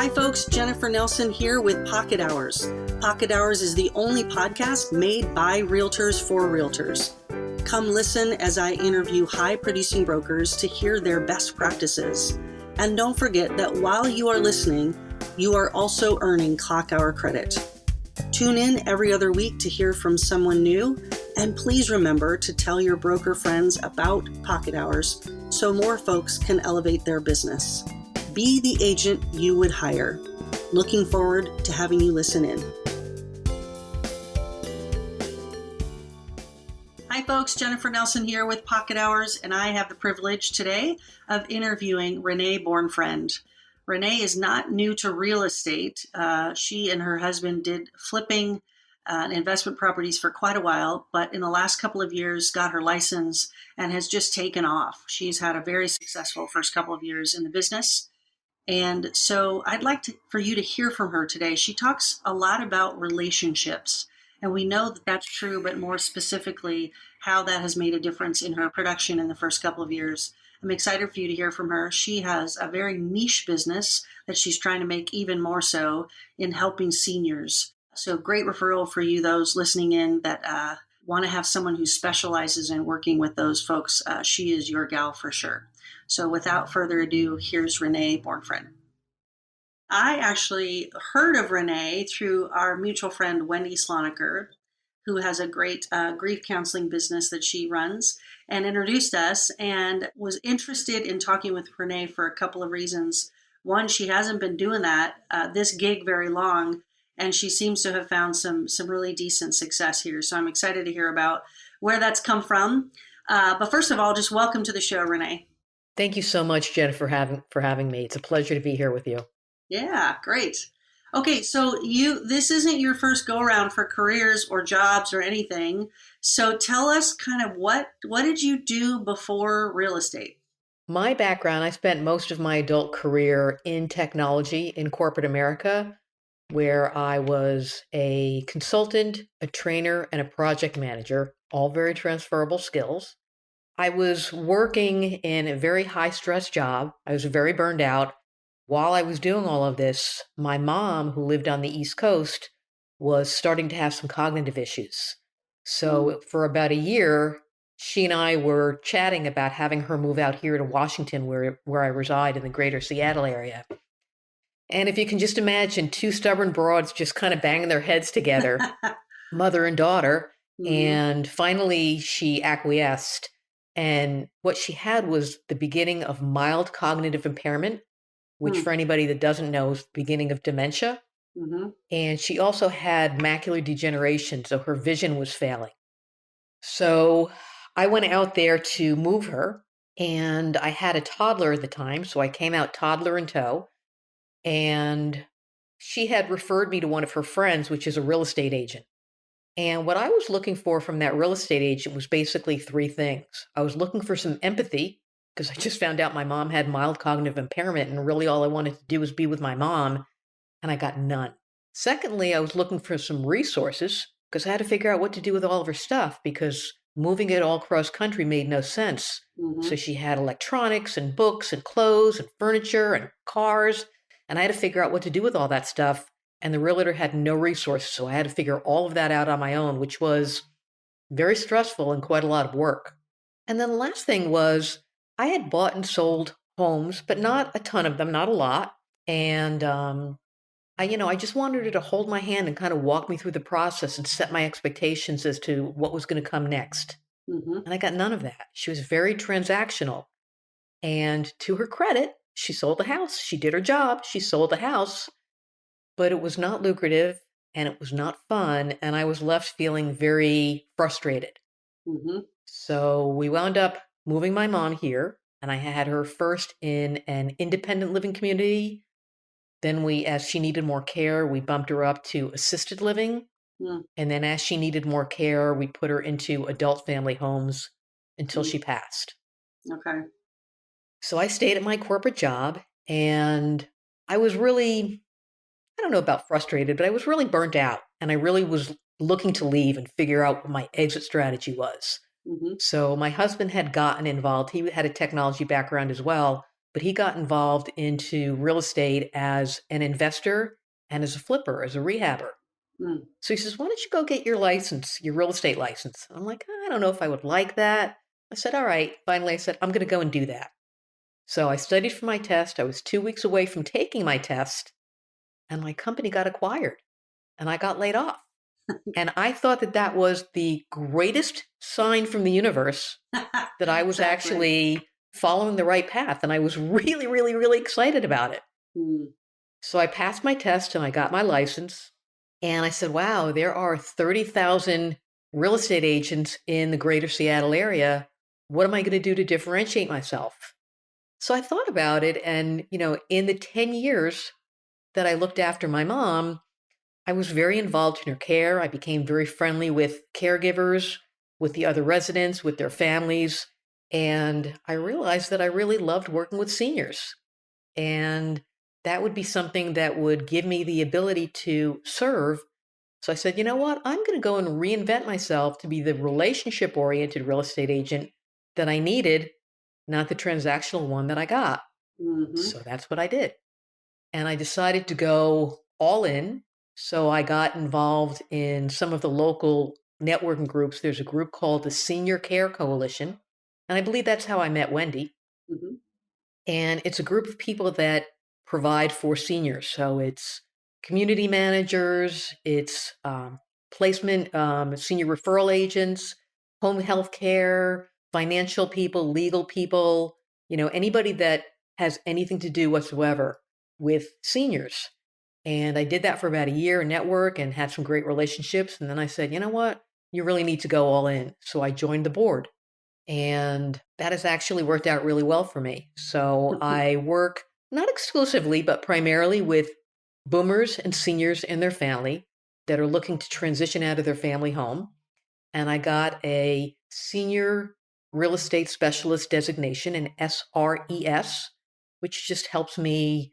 Hi folks, Jennfer Nelson here with Pocket Hours. Pocket Hours is the only podcast made by realtors for realtors. Come listen as I interview high-producing brokers to hear their best practices. And don't forget that while you are listening, you are also earning clock hour credit. Tune in every other week to hear from someone new, and please remember to tell your broker friends about Pocket Hours so more folks can elevate their business. Be the agent you would hire. Looking forward to having you listen in. Hi folks, Jennfer Nelson here with Pocket Hours, and I have the privilege today of interviewing Renee Bornfreund. Renee is not new to real estate. She and her husband did flipping and investment properties for quite a while, but in the last couple of years got her license and has just taken off. She's had a very successful first couple of years in the business. And so I'd like for you to hear from her today. She talks a lot about relationships, and we know that that's true, but more specifically, how that has made a difference in her production in the first couple of years. I'm excited for you to hear from her. She has a very niche business that she's trying to make even more so in helping seniors. So great referral for you, those listening in that want to have someone who specializes in working with those folks. She is your gal for sure. So without further ado, here's Renee Bornfreund. I actually heard of Renee through our mutual friend, Wendy Sloniker, who has a great grief counseling business that she runs, and introduced us, and was interested in talking with Renee for a couple of reasons. One, she hasn't been doing this gig very long, and she seems to have found some really decent success here. So I'm excited to hear about where that's come from. But first of all, just welcome to the show, Renee. Thank you so much, Jen, for having me. It's a pleasure to be here with you. Yeah, great. Okay, so this isn't your first go around for careers or jobs or anything. So tell us kind of what did you do before real estate? My background, I spent most of my adult career in technology in corporate America, where I was a consultant, a trainer, and a project manager, all very transferable skills. I was working in a very high-stress job. I was very burned out. While I was doing all of this, my mom, who lived on the East Coast, was starting to have some cognitive issues. So for about a year, she and I were chatting about having her move out here to Washington, where I reside in the greater Seattle area. And if you can just imagine two stubborn broads just kind of banging their heads together, mother and daughter, and finally she acquiesced. And what she had was the beginning of mild cognitive impairment, which for anybody that doesn't know is the beginning of dementia. And she also had macular degeneration, so her vision was failing. So I went out there to move her, and I had a toddler at the time, so I came out toddler in tow. And she had referred me to one of her friends, which is a real estate agent. And what I was looking for from that real estate agent was basically three things. I was looking for some empathy, because I just found out my mom had mild cognitive impairment, and really all I wanted to do was be with my mom, and I got none. Secondly, I was looking for some resources, because I had to figure out what to do with all of her stuff, because moving it all across country made no sense. So she had electronics and books and clothes and furniture and cars, and I had to figure out what to do with all that stuff. And the realtor had no resources, so I had to figure all of that out on my own, which was very stressful and quite a lot of work. And then the last thing was I had bought and sold homes, but not a ton of them, not a lot. And I just wanted her to hold my hand and kind of walk me through the process and set my expectations as to what was going to come next. And I got none of that. She was very transactional. And to her credit, she sold the house. She did her job. She sold the house. But it was not lucrative, and it was not fun, and I was left feeling very frustrated. So we wound up moving my mom here, and I had her first in an independent living community. Then as she needed more care, we bumped her up to assisted living. And then as she needed more care, we put her into adult family homes until she passed. Okay. So I stayed at my corporate job, and I was really, I don't know about frustrated, but I was really burnt out, and I really was looking to leave and figure out what my exit strategy was. So my husband had gotten involved. He had a technology background as well, but he got involved into real estate as an investor and as a flipper, as a rehabber. Mm. So he says, why don't you go get your license, your real estate license? I'm like, I don't know if I would like that. I said, all right. Finally, I said, I'm going to go and do that. So I studied for my test. I was 2 weeks away from taking my test, and my company got acquired, and I got laid off. And I thought that that was the greatest sign from the universe that I was Exactly. actually following the right path. And I was really, really, really excited about it. Mm. So I passed my test and I got my license. And I said, wow, there are 30,000 real estate agents in the greater Seattle area. What am I going to do to differentiate myself? So I thought about it. And, in the 10 years that I looked after my mom, I was very involved in her care. I became very friendly with caregivers, with the other residents, with their families. And I realized that I really loved working with seniors. And that would be something that would give me the ability to serve. So I said, you know what? I'm going to go and reinvent myself to be the relationship oriented real estate agent that I needed, not the transactional one that I got. Hmm. So that's what I did. And I decided to go all in. So I got involved in some of the local networking groups. There's a group called the Senior Care Coalition. And I believe that's how I met Wendy. Hmm. And it's a group of people that provide for seniors. So it's community managers, it's placement, senior referral agents, home health care, financial people, legal people, anybody that has anything to do whatsoever with seniors. And I did that for about a year, network, and had some great relationships. And then I said, you know what? You really need to go all in. So I joined the board. And that has actually worked out really well for me. So I work not exclusively, but primarily with boomers and seniors and their family that are looking to transition out of their family home. And I got a senior real estate specialist designation, an SRES, which just helps me,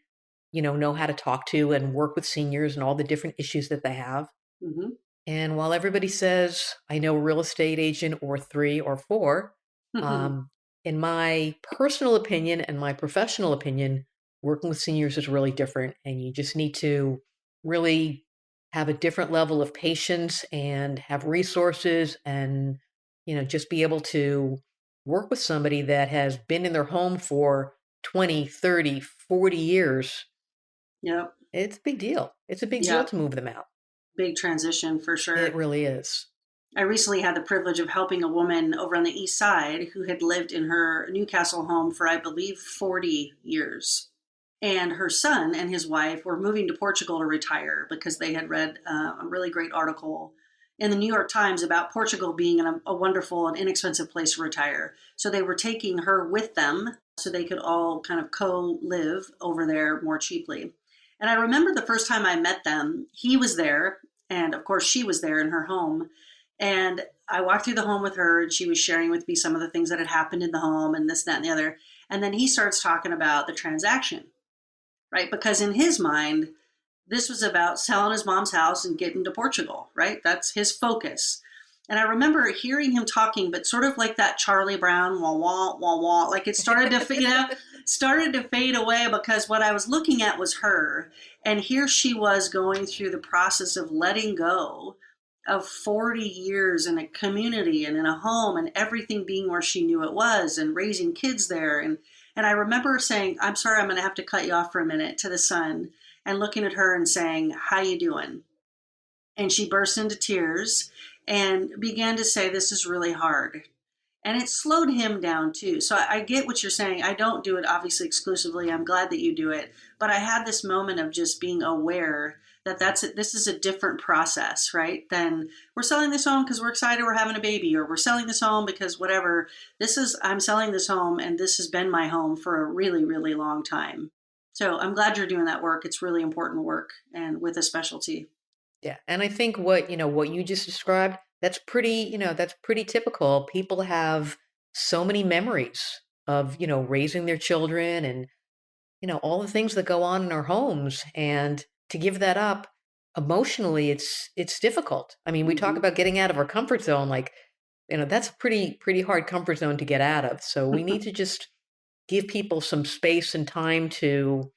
know how to talk to and work with seniors and all the different issues that they have. Hmm. And while everybody says I know a real estate agent or three or four, um, in my personal opinion and my professional opinion, working with seniors is really different. And you just need to really have a different level of patience and have resources and, just be able to work with somebody that has been in their home for 20, 30, 40 years. Yep. It's a big deal. It's a big deal Yep. to move them out. Big transition for It sure. really is. I recently had the privilege of helping a woman over on the east side who had lived in her Newcastle home for, I believe, 40 years. And her son and his wife were moving to Portugal to retire because they had read a really great article in the New York Times about Portugal being a wonderful and inexpensive place to retire. So they were taking her with them so they could all kind of co live over there more cheaply. And I remember the first time I met them, he was there. And of course, she was there in her home. And I walked through the home with her, and she was sharing with me some of the things that had happened in the home and this, that, and the other. And then he starts talking about the transaction, right? Because in his mind, this was about selling his mom's house and getting to Portugal, right? That's his focus. And I remember hearing him talking, but sort of like that Charlie Brown, wah, wah, wah, wah, like it started to, started to fade away because what I was looking at was her. And here she was going through the process of letting go of 40 years in a community and in a home and everything being where she knew it was and raising kids there. And I remember saying, I'm sorry, I'm going to have to cut you off for a minute to the son and looking at her and saying, how you doing? And she burst into tears and began to say, this is really hard. And it slowed him down too. So I get what you're saying. I don't do it obviously exclusively. I'm glad that you do it. But I had this moment of just being aware that this is a different process, right? Than we're selling this home because we're excited we're having a baby, or we're selling this home because whatever. I'm selling this home and this has been my home for a really, really long time. So I'm glad you're doing that work. It's really important work and with a specialty. Yeah. And I think what you just described, that's pretty typical. People have so many memories of, raising their children and, all the things that go on in our homes. And to give that up emotionally, it's difficult. I mean, we talk Hmm. about getting out of our comfort zone, like, that's a pretty hard comfort zone to get out of. So we need to just give people some space and time to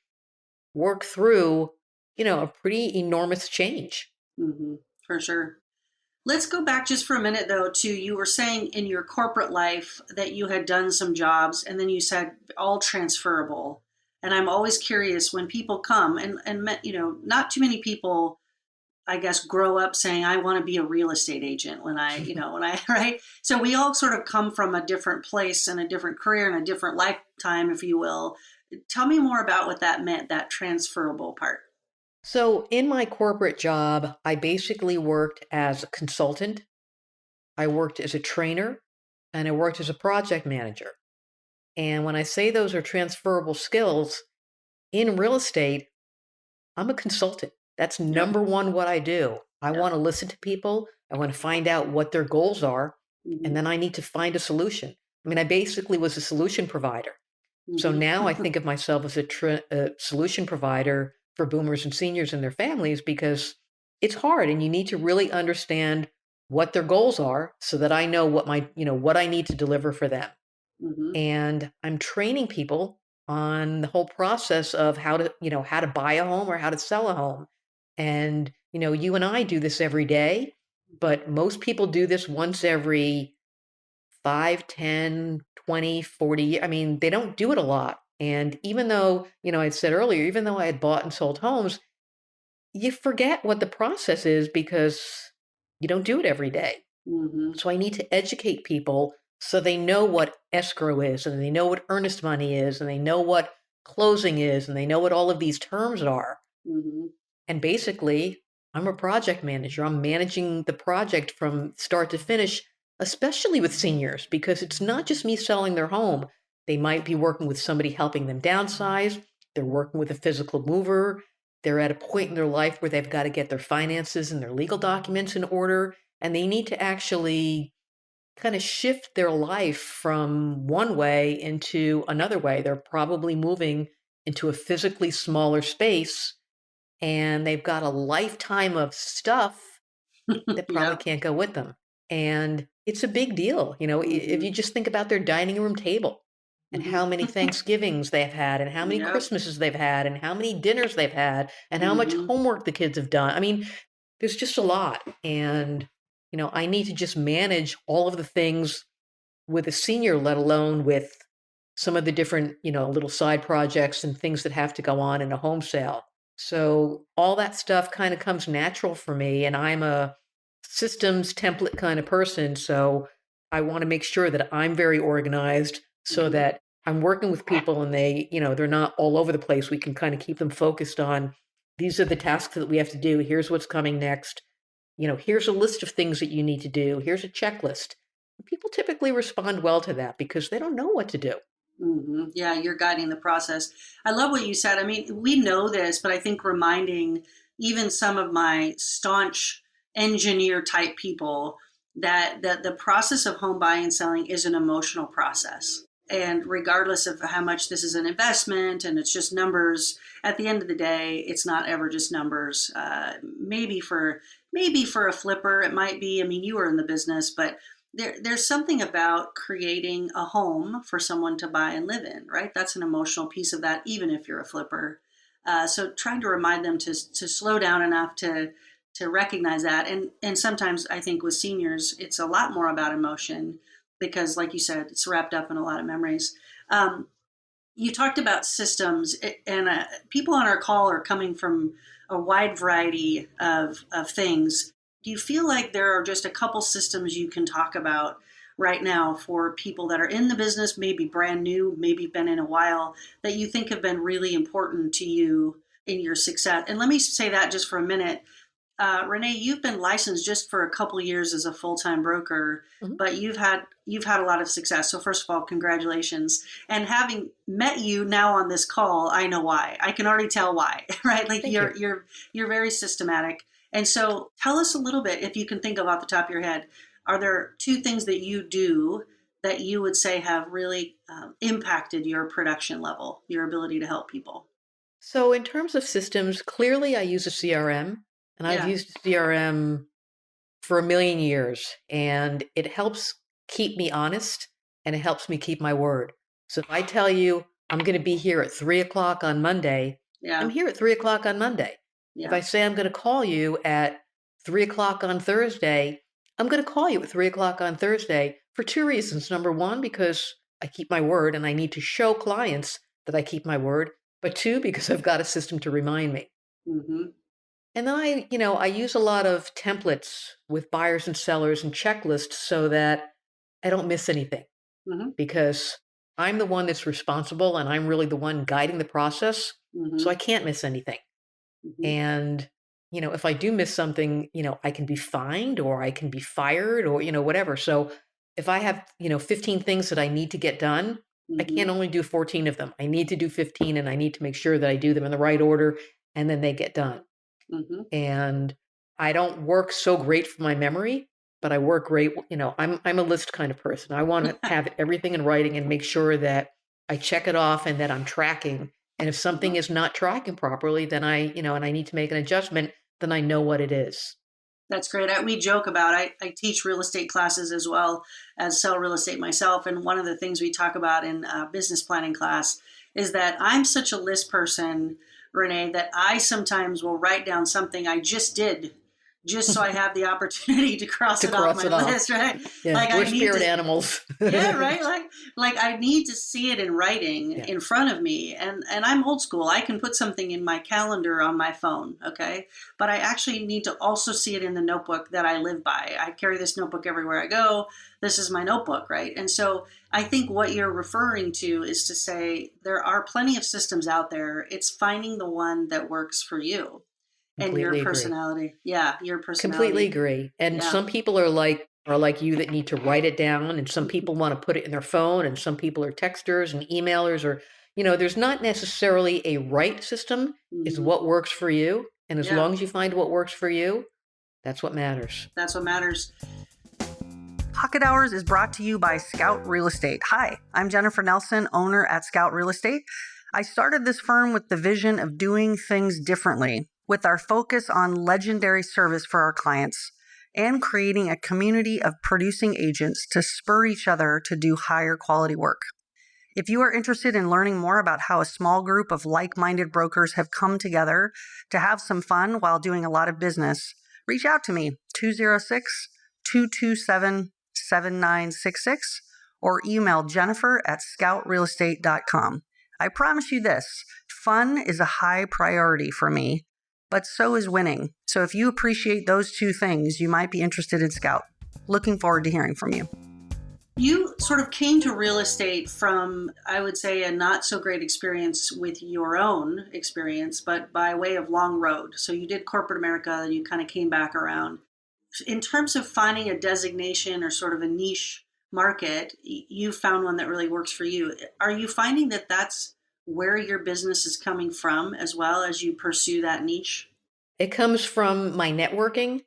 work through, a pretty enormous change. Hmm. For sure. Let's go back just for a minute, though, to you were saying in your corporate life that you had done some jobs, and then you said all transferable. And I'm always curious when people come, not too many people, I guess, grow up saying, I want to be a real estate agent right? So we all sort of come from a different place and a different career and a different lifetime, if you will. Tell me more about what that meant, that transferable part. So, in my corporate job, I basically worked as a consultant, I worked as a trainer, and I worked as a project manager. And when I say those are transferable skills, in real estate, I'm a consultant. That's Yep. number one what I do. I Yep. want to listen to people. I want to find out what their goals are. And Hmm. then I need to find a solution. I mean, I basically was a solution provider. So Hmm. now I think of myself as a solution provider for boomers and seniors and their families because it's hard and you need to really understand what their goals are so that I know what I need to deliver for them. Hmm. And I'm training people on the whole process of how to buy a home or how to sell a home. And, you and I do this every day, but most people do this once every 5, 10, 20, 40. I mean, they don't do it a lot. And even though, I said earlier, even though I had bought and sold homes, you forget what the process is because you don't do it every day. Hmm. So I need to educate people so they know what escrow is and they know what earnest money is and they know what closing is and they know what all of these terms are. Hmm. And basically, I'm a project manager. I'm managing the project from start to finish, especially with seniors, because it's not just me selling their home. They might be working with somebody helping them downsize. They're working with a physical mover. They're at a point in their life where they've got to get their finances and their legal documents in order. And they need to actually kind of shift their life from one way into another way. They're probably moving into a physically smaller space and they've got a lifetime of stuff that probably Yep. can't go with them. And it's a big deal. If Hmm. you just think about their dining room table and Hmm. how many Thanksgivings they've had and how many Yep. Christmases they've had and how many dinners they've had and how much Hmm. homework the kids have done. I mean, there's just a lot. And, I need to just manage all of the things with a senior, let alone with some of the different, little side projects and things that have to go on in a home sale. So all that stuff kind of comes natural for me. And I'm a systems template kind of person. So I want to make sure that I'm very organized so Hmm. that I'm working with people and they're not all over the place. We can kind of keep them focused on these are the tasks that we have to do. Here's what's coming next. Here's a list of things that you need to do. Here's a checklist. People typically respond well to that because they don't know what to do. Hmm. Yeah, you're guiding the process. I love what you said. I mean, we know this, but I think reminding even some of my staunch engineer type people that the process of home buying and selling is an emotional process. And regardless of how much this is an investment and it's just numbers, at the end of the day, it's not ever just numbers. Maybe for a flipper, it might be. I mean, you were in the business, but there's something about creating a home for someone to buy and live in, right? That's an emotional piece of that, even if you're a flipper. So trying to remind them to slow down enough to recognize that, and sometimes I think with seniors, it's a lot more about emotion because, like you said, it's wrapped up in a lot of memories. Um, you talked about systems, and people on our call are coming from a wide variety of things. Do you feel like there are just a couple systems you can talk about right now for people that are in the business, maybe brand new, maybe been in a while, that you think have been really important to you in your success? And let me say that just for a minute. Renee, you've been licensed just for a couple years as a full-time broker, Mhm. but you've had a lot of success. So first of all, congratulations. And having met you now on this call, I know why. I can already tell why, right? Like Thank you. you're very systematic. And so tell us a little bit, if you can think of off the top of your head, are there two things that you do that you would say have really impacted your production level, your ability to help people? So, in terms of systems, clearly I use a CRM, and I've Yeah. used a CRM for a million years, and it helps keep me honest and it helps me keep my word. So if I tell you I'm going to be here at 3 o'clock on Monday, I'm Yeah. here at 3 o'clock on Monday. If Yeah. I say I'm going to call you at 3 o'clock on Thursday, I'm going to call you at 3 o'clock on Thursday for two reasons. Number one, because I keep my word and I need to show clients that I keep my word. But two, because I've got a system to remind me. Mm-hmm. And then I use a lot of templates with buyers and sellers and checklists so that I don't miss anything Mm-hmm. because I'm the one that's responsible and I'm really the one guiding the process. So Mm-hmm. I can't miss anything. Mm-hmm. And, if I do miss something, I can be fined or I can be fired or, whatever. So if I have, 15 things that I need to get done, I Mm-hmm. can't only do 14 of them. I need to do 15 and I need to make sure that I do them in the right order and then they get done. Mm-hmm. And I don't work so great for my memory, but I work great. I'm a list kind of person. I want to have everything in writing and make sure that I check it off and that I'm tracking. And if something Uh-huh. is not tracking properly, then and I need to make an adjustment, then I know what it is. That's great. We joke about I teach real estate classes as well as sell real estate myself. And one of the things we talk about in business planning class is that I'm such a list person, Renee, that I sometimes will write down something I just did just so I have the opportunity to cross To it off cross my it off. list, right? Yeah, Like I we're need spirit to, animals. yeah, right. Like I need to see it in writing Yeah, in front of me, and I'm old school. I can put something in my calendar on my phone, okay, but I actually need to also see it in the notebook that I live by. I carry this notebook everywhere I go. This is my notebook, right? And so I think what you're referring to is to say there are plenty of systems out there. It's finding the one that works for you and your completely agree. personality. Yeah, your Completely personality. agree. And Yeah. some people are like you that need to write it down, and some people want to put it in their phone, and some people are texters and emailers, or there's not necessarily a right system. It's Hmm. what works for you, and as Yeah, long as you find what works for you, that's what matters. that's what matters. Pocket Hours is brought to you by Scout Real Estate. Hi, I'm Jennfer Nelson, owner at Scout Real Estate. I started this firm with the vision of doing things differently, with our focus on legendary service for our clients and creating a community of producing agents to spur each other to do higher quality work. If you are interested in learning more about how a small group of like-minded brokers have come together to have some fun while doing a lot of business, reach out to me, 206-227-7966, or email Jennfer@scoutrealestate.com. I promise you this, fun is a high priority for me, but so is winning. So if you appreciate those two things, you might be interested in Scout. Looking forward to hearing from you. You sort of came to real estate from, I would say, a not so great experience with your own experience, but by way of long road. So you did corporate America, and you kind of came back around. In terms of finding a designation or sort of a niche market, you found one that really works for you. Are you finding that that's where your business is coming from as well as you pursue that niche? It comes from my networking,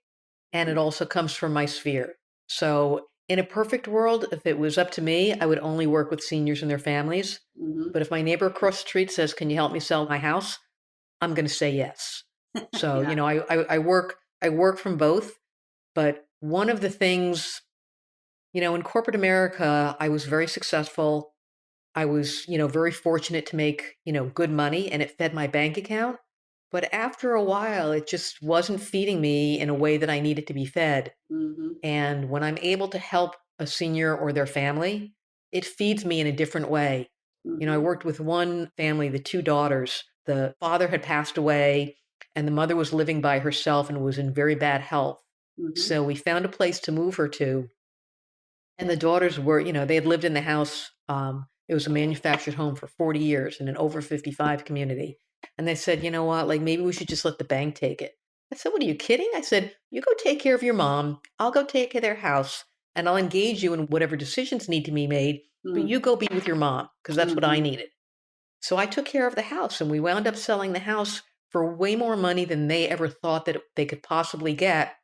and it also comes from my sphere. So, in a perfect world, if it was up to me, I would only work with seniors and their families. Mm-hmm. But if my neighbor across the street says, "Can you help me sell my house?" I'm going to say yes. So, Yeah. I work from both. But one of the things, in corporate America, I was very successful. I was, very fortunate to make, good money and it fed my bank account. But after a while, it just wasn't feeding me in a way that I needed to be fed. Mm-hmm. And when I'm able to help a senior or their family, it feeds me in a different way. I Mm-hmm. worked with one family, the two daughters. The father had passed away, and the mother was living by herself and was in very bad health. Mm-hmm. So we found a place to move her to. And the daughters were, they had lived in the house. It was a manufactured home for 40 years in an over 55 community. And they said, you know what, like maybe we should just let the bank take it. I said, what are you kidding? I said, you go take care of your mom. I'll go take care of their house and I'll engage you in whatever decisions need to be made. But you go be with your mom because that's what I Mm-hmm. needed. So I took care of the house and we wound up selling the house for way more money than they ever thought that they could possibly get.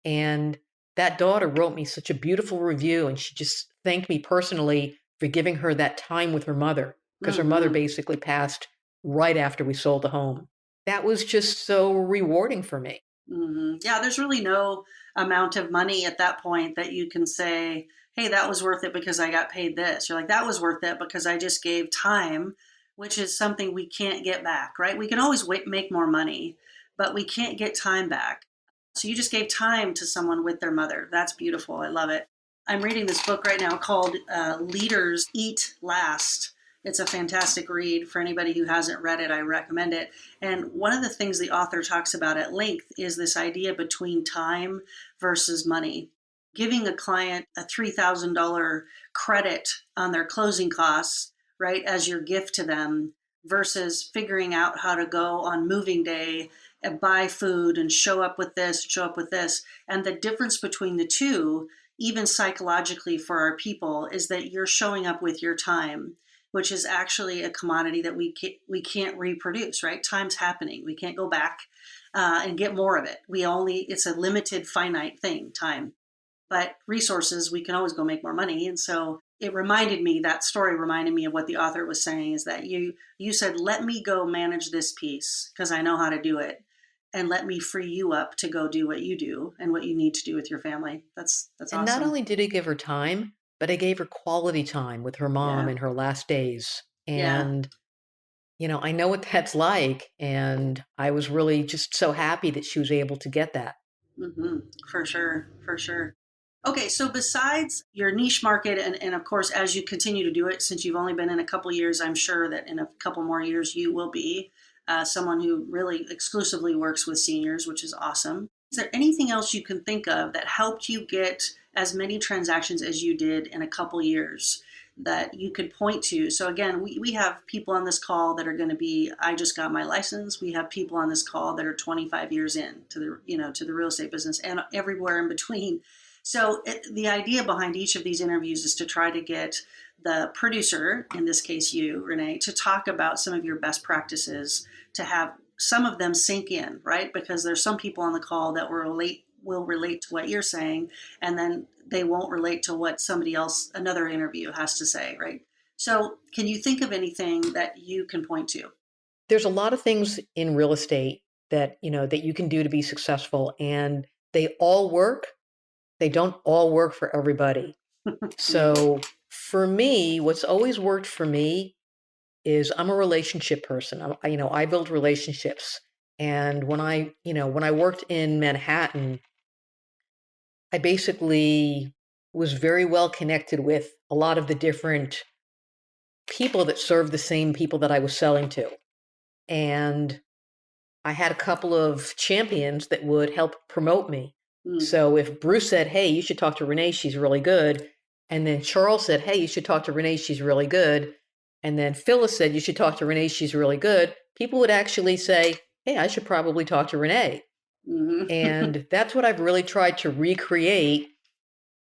And that daughter wrote me such a beautiful review, and she just thanked me personally for giving her that time with her mother, because her mother Mm-hmm. basically passed right after we sold the home. That was just so rewarding for me. Hmm. Yeah, there's really no amount of money at that point that you can say, hey, that was worth it because I got paid this. You're like, that was worth it because I just gave time, which is something we can't get back, right? We can always make more money, but we can't get time back. So you just gave time to someone with their mother. That's beautiful. I love it. I'm reading this book right now called Leaders Eat Last. It's a fantastic read for anybody who hasn't read it. I recommend it. And one of the things the author talks about at length is this idea between time versus money. Giving a client a $3,000 credit on their closing costs, right, as your gift to them versus figuring out how to go on moving day and buy food and show up with this, show up with this. And the difference between the two, even psychologically for our people, is that you're showing up with your time, which is actually a commodity that we can't reproduce, right? Time's happening. We can't go back and get more of it. It's a limited, finite thing, time. But resources, we can always go make more money. And so that story reminded me of what the author was saying, is that you said, let me go manage this piece because I know how to do it. And let me free you up to go do what you do and what you need to do with your family. That's And not awesome. only did I give her time, but I gave her quality time with her mom Yeah. in her last days. Yeah. And, I know what that's like. And I was really just so happy that she was able to get that. Hmm. For sure. For sure. Okay, so besides your niche market, and of course, as you continue to do it, since you've only been in a couple years, I'm sure that in a couple more years you will be someone who really exclusively works with seniors, which is awesome. Is there anything else you can think of that helped you get as many transactions as you did in a couple years that you could point to? So again, we have people on this call that are going to be, I just got my license. We have people on this call that are 25 years in to the real estate business and everywhere in between. So the idea behind each of these interviews is to try to get the producer, in this case you, Renee, to talk about some of your best practices, to have some of them sink in, right? Because there's some people on the call that will relate to what you're saying, and then they won't relate to what somebody else, another interview, has to say, right? So can you think of anything that you can point to? There's a lot of things in real estate that, that you can do to be successful, and they all work. They don't all work for everybody. Yeah. So for me, what's always worked for me is I'm a relationship person. I build relationships. And when I worked in Manhattan, I basically was very well connected with a lot of the different people that served the same people that I was selling to. And I had a couple of champions that would help promote me. Mm. So if Bruce said, "Hey, you should talk to Renee, she's really good," and then Charles said, "Hey, you should talk to Renee, she's really good," and then Phyllis said, "You should talk to Renee, she's really good," people would actually say, "Hey, I should probably talk to Renee." Mm-hmm. And that's what I've really tried to recreate,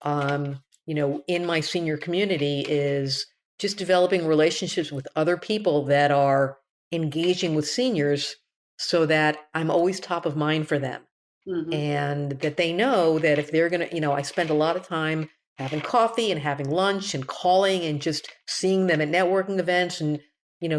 in my senior community, is just developing relationships with other people that are engaging with seniors so that I'm always top of mind for them. Mm-hmm. And that they know that if they're going to, I spend a lot of time having coffee and having lunch and calling and just seeing them at networking events and,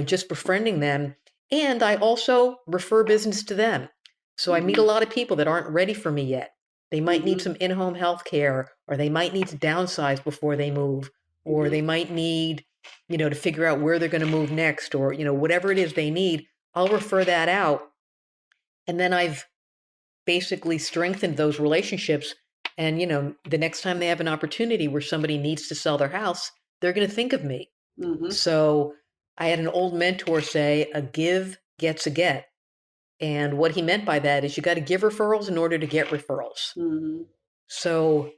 just befriending them. And I also refer business to them. So I meet a Mm-hmm. lot of people that aren't ready for me yet. They might need Mm-hmm. some in-home health care, or they might need to downsize before they move, or Mm-hmm. they might need, to figure out where they're going to move next, or, whatever it is they need. I'll refer that out. And then I've basically strengthened those relationships. And, the next time they have an opportunity where somebody needs to sell their house, they're going to think of me. Mm-hmm. So I had an old mentor say, a give gets a get. And what he meant by that is you got to give referrals in order to get referrals. Mm-hmm. So,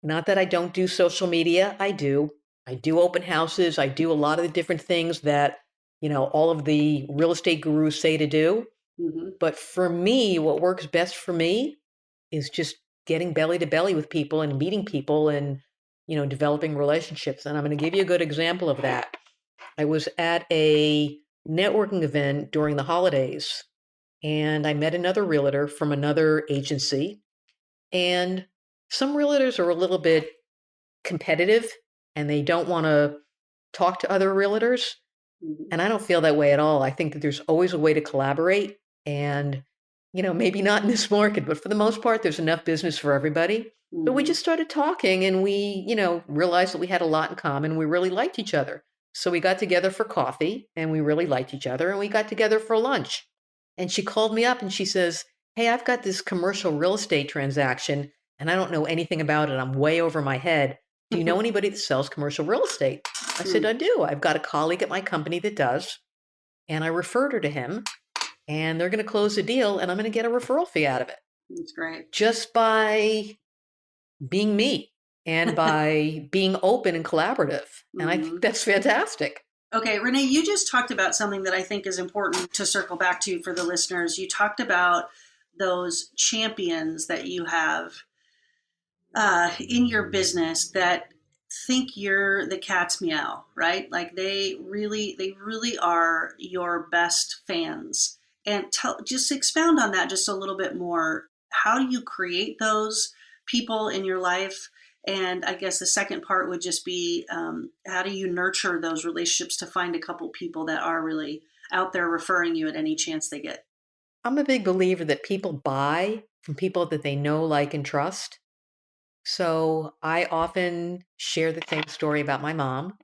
not that I don't do social media, I do. I do open houses. I do a lot of the different things that, all of the real estate gurus say to do. Mm-hmm. But for me, what works best for me is just getting belly to belly with people and meeting people and, developing relationships. And I'm going to give you a good example of that. I was at a networking event during the holidays, and I met another realtor from another agency. And some realtors are a little bit competitive and they don't want to talk to other realtors. Mm-hmm. And I don't feel that way at all. I think that there's always a way to collaborate. And, maybe not in this market, but for the most part, there's enough business for everybody. But we Hmm. just started talking and we, realized that we had a lot in common. We really liked each other. So we got together for coffee and we really liked each other and we got together for lunch. And she called me up and she says, "Hey, I've got this commercial real estate transaction and I don't know anything about it. I'm way over my head. Do you know anybody that sells commercial real estate?" I said, "I do. I've got a colleague at my company that does." And I referred her to him and they're going to close the deal and I'm going to get a referral fee out of it That's great. just by being me and by being open and collaborative. And I think Hmm. that's fantastic. Okay, Renee, you just talked about something that I think is important to circle back to for the listeners. You talked about those champions that you have in your business that think you're the cat's meow, right? Like they really are your best fans. And just expound on that just a little bit more. How do you create those people in your life? And I guess the second part would just be how do you nurture those relationships to find a couple people that are really out there referring you at any chance they get? I'm a big believer that people buy from people that they know, like, and trust. So I often share the same story about my mom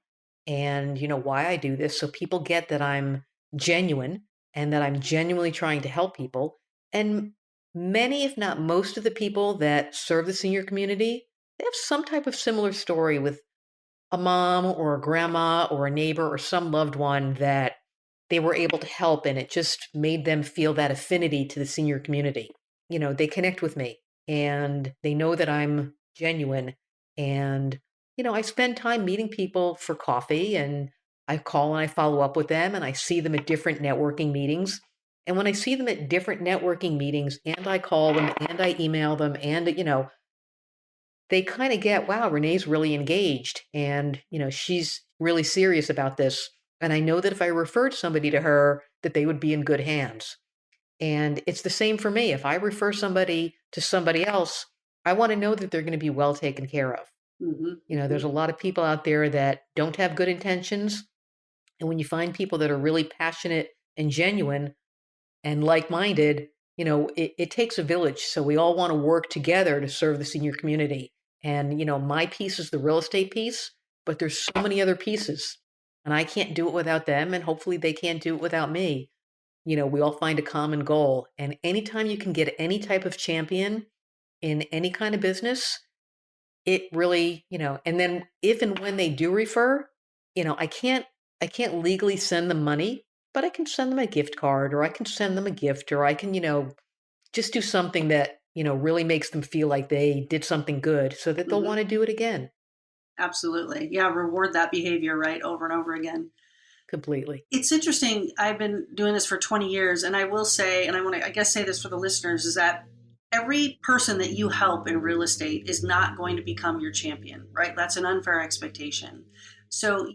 and, why I do this. So people get that I'm genuine and that I'm genuinely trying to help people. And many, if not most of the people that serve the senior community, they have some type of similar story with a mom or a grandma or a neighbor or some loved one that they were able to help and it just made them feel that affinity to the senior community. They connect with me and they know that I'm genuine and I spend time meeting people for coffee and I call and I follow up with them and I see them at different networking meetings. And when I see them at different networking meetings and I call them and I email them and they kind of get, wow, Renee's really engaged and, she's really serious about this. And I know that if I referred somebody to her, that they would be in good hands. And it's the same for me. If I refer somebody to somebody else, I want to know that they're going to be well taken care of. Hmm. There's a Hmm. lot of people out there that don't have good intentions. And when you find people that are really passionate and genuine, and like-minded, it takes a village. So we all want to work together to serve the senior community. And, my piece is the real estate piece, but there's so many other pieces. And I can't do it without them. And hopefully they can't do it without me. We all find a common goal. And anytime you can get any type of champion in any kind of business, it really, and then if and when they do refer, I can't legally send them money, but I can send them a gift card or I can send them a gift or I can, just do something that, really makes them feel like they did something good so that they'll Hmm. want to do it again. Absolutely. Yeah, reward that behavior, right? Over and over again. Completely. It's interesting. I've been doing this for 20 years, and I will say, and I want to, I guess, say this for the listeners, is that every person that you help in real estate is not going to become your champion, right? That's an unfair expectation. So,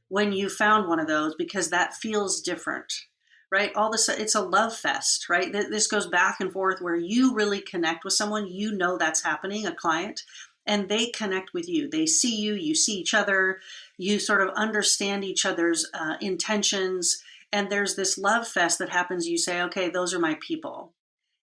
when you found one of those because that feels different, right? All this, it's a love fest, right? This goes back and forth where you really connect with someone, that's happening, a client, and they connect with you. They see you, you see each other, you sort of understand each other's intentions, and there's this love fest that happens. You say, okay, those are my people,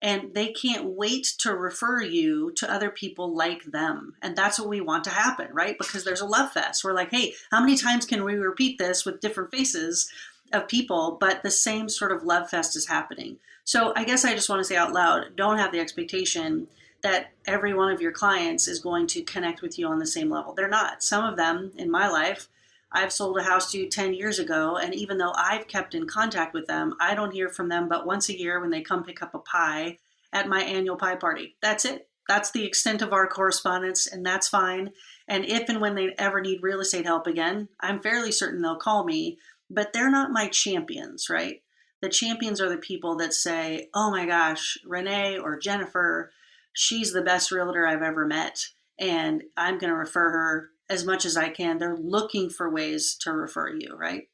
and they can't wait to refer you to other people like them. And that's what we want to happen, right? Because there's a love fest. We're like, hey, how many times can we repeat this with different faces of people, but the same sort of love fest is happening. So I guess I just want to say out loud, don't have the expectation that every one of your clients is going to connect with you on the same level. They're not. Some of them in my life, I've sold a house to 10 years ago, and even though I've kept in contact with them, I don't hear from them but once a year when they come pick up a pie at my annual pie party. That's it. That's the extent of our correspondence, and that's fine. And if and when they ever need real estate help again, I'm fairly certain they'll call me, but they're not my champions, right? The champions are the people that say, oh my gosh, Renee or Jennfer, she's the best realtor I've ever met, and I'm going to refer her as much as I can. They're looking for ways to refer you, right?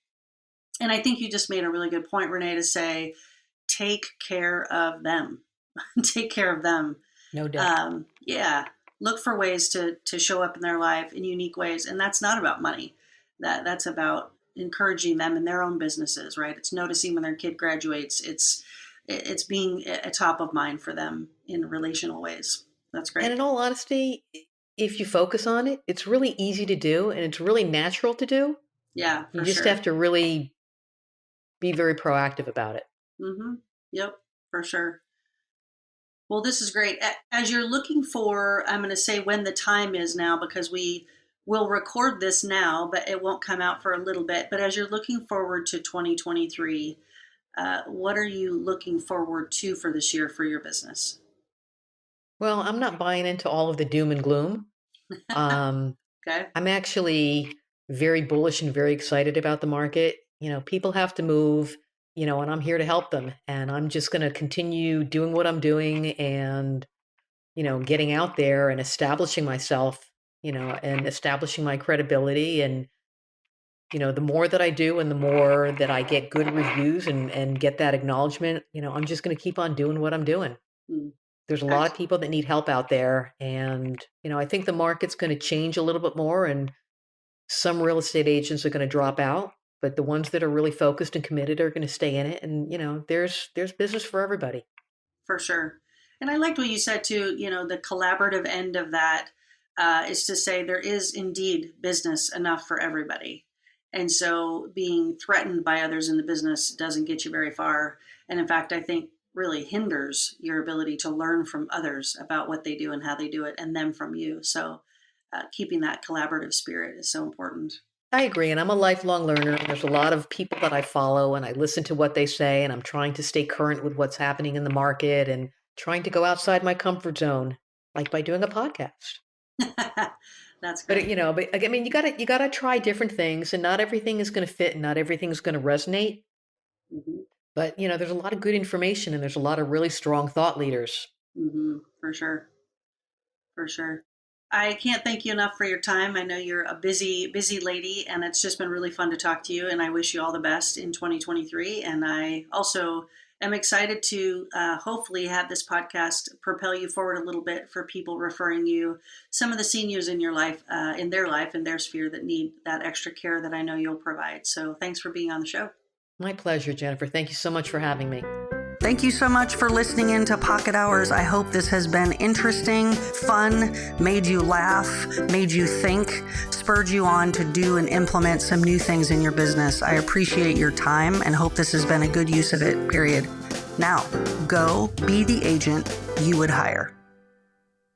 And I think you just made a really good point, Renee, to say, take care of them. Take care of them. No doubt. Yeah, look for ways to show up in their life in unique ways, and that's not about money. That's about encouraging them in their own businesses, right? It's noticing when their kid graduates. It's being a top of mind for them in relational ways. That's And great. in all honesty, if you focus on it, it's really easy to do and it's really natural to do. Yeah, You for just sure. have to really be very proactive about it. Mm-hmm. Yep, for sure. Well, this is great. As you're looking for, I'm going to say when the time is now because we will record this now, but it won't come out for a little bit. But as you're looking forward to 2023, what are you looking forward to for this year for your business? Well, I'm not buying into all of the doom and gloom. Um, Okay. I'm actually very bullish and very excited about the market. People have to move, and I'm here to help them. And I'm just going to continue doing what I'm doing and, getting out there and establishing myself, and establishing my credibility. And, the more that I do and the more that I get good reviews and get that acknowledgement, I'm just going to keep on doing what I'm doing. Mm, There's a lot of ex- people that need help out there. And, I think the market's going to change a little bit more. And some real estate agents are going to drop out, but the ones that are really focused and committed are going to stay in it. And there's business for everybody. for sure. And I liked what you said too, the collaborative end of that is to say there is indeed business enough for everybody. And so being threatened by others in the business doesn't get you very far. And in fact, I think really hinders your ability to learn from others about what they do and how they do it and them from you. So keeping that collaborative spirit is so important. I agree, and I'm a lifelong learner. There's a lot of people that I follow, and I listen to what they say, and I'm trying to stay current with what's happening in the market and trying to go outside my comfort zone, like by doing a podcast. That's But great. I mean, you gotta try different things, and not everything is going to fit, and not everything's going to resonate. Hmm. But there's a lot of good information, and there's a lot of really strong thought leaders. For sure. For sure. I can't thank you enough for your time. I know you're a busy, busy lady, and it's just been really fun to talk to you. And I wish you all the best in 2023. And I also am excited to hopefully have this podcast propel you forward a little bit for people referring you some of the seniors in your life, in their sphere that need that extra care that I know you'll provide. So thanks for being on the show. My pleasure, Jennifer. Thank you so much for having me. Thank you so much for listening in to Pocket Hours. I hope this has been interesting, fun, made you laugh, made you think, spurred you on to do and implement some new things in your business. I appreciate your time and hope this has been a good use of it, period. Now, go be the agent you would hire.